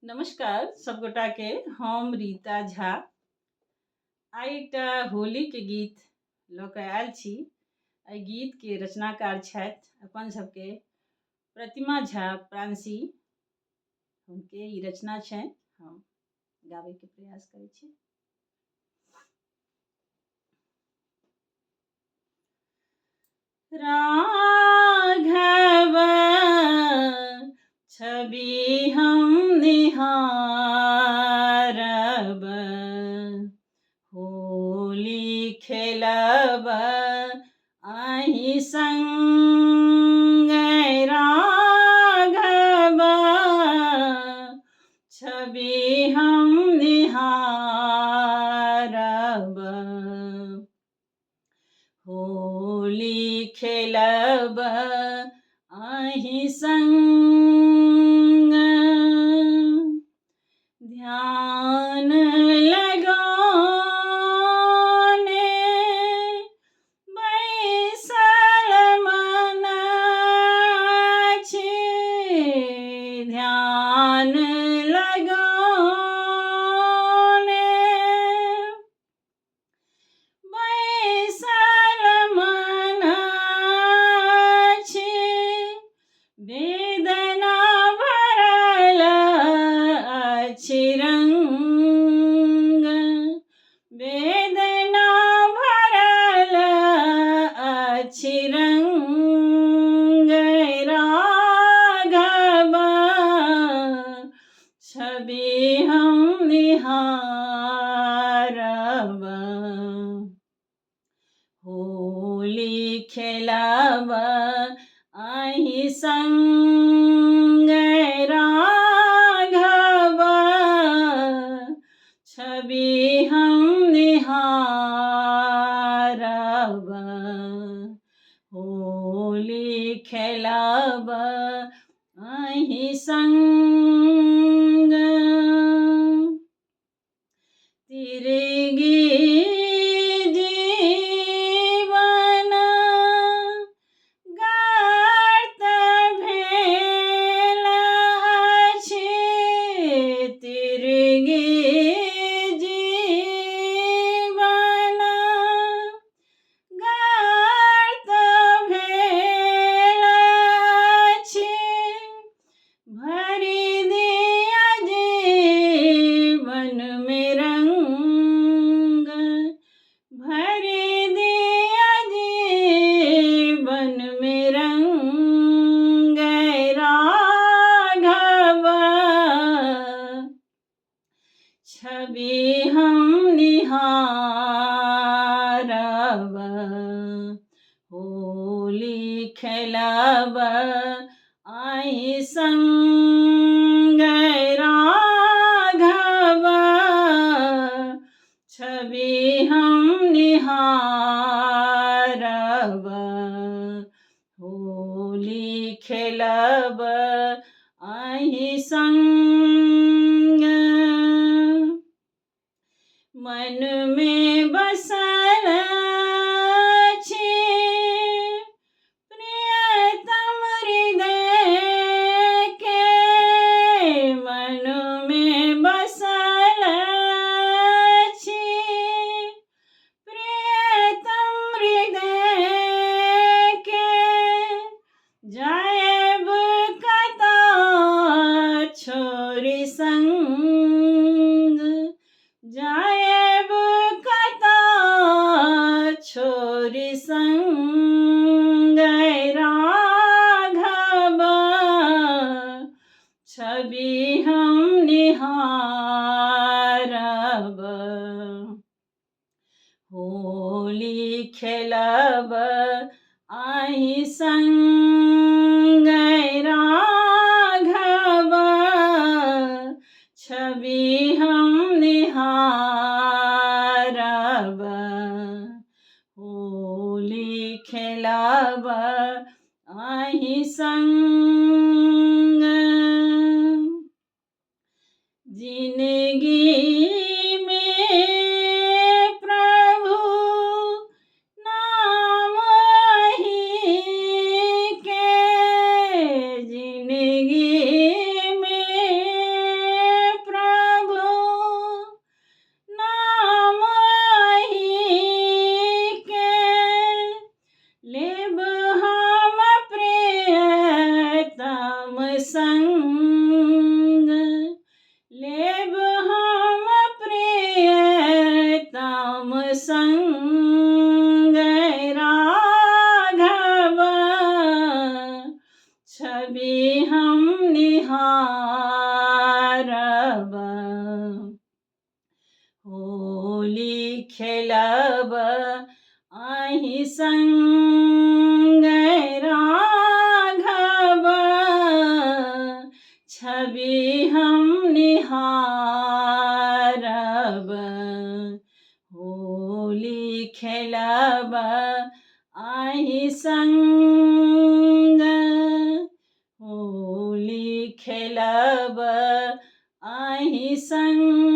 नमस्कार सब गोटा के। हम रीता झा आइ एकटा होली के गीत लऽ कऽ आयल छी। एहि गीत के रचनाकार छथि अपन सबके प्रतिमा झा प्रांसी। हुनके ई रचना छनि, हम गाबै के प्रयास करै छी। राघव छवि हम निहारब, होली खेलब अहि संग। राघव छवि हम निहारब, होली खेलब अहि संग। ध्यान लगौने बैसल मन अछि, ध्यान लगौने बैसल मन अछि, वेदना भरल अछि रंग, वेदना भरल अछि रंग। राघव छवि हम निहारब, होली खेलब अहि संग। राघव छवि हम निहारब, होली खेलब अहि संग। तिरगी जीवन गर्त भेल अछि, तिरगी जीवन गर्त भेल अछि, भरि दिया जीवन में रंग, भरि दिया जीवन में रंग। राघव छवि हम निहारब, होली खेलब अहि संग। राघव छवि हम निहारब, होली खेलब अहि संग। मन में बसल अछि प्रियतम हृदय के, मन में बसल अछि प्रियतम हृदय के। जायब कतऽ छोड़ि संग, जायब कतऽ छोड़ि संग। राघव छवि हम निहारब, होली खेलब अहि संग। राघव छवि हम निहारब, होली खेलब अहि संग। जिंदगी में प्रभु नाम अहि के, जिंदगी में राम संग लेब हम प्रियतम संग राघव छवि हम निहारब होली खेलब अहि संग राघव छवि हम निहारब होली खेलब अहि संग होली खेलब अहि संग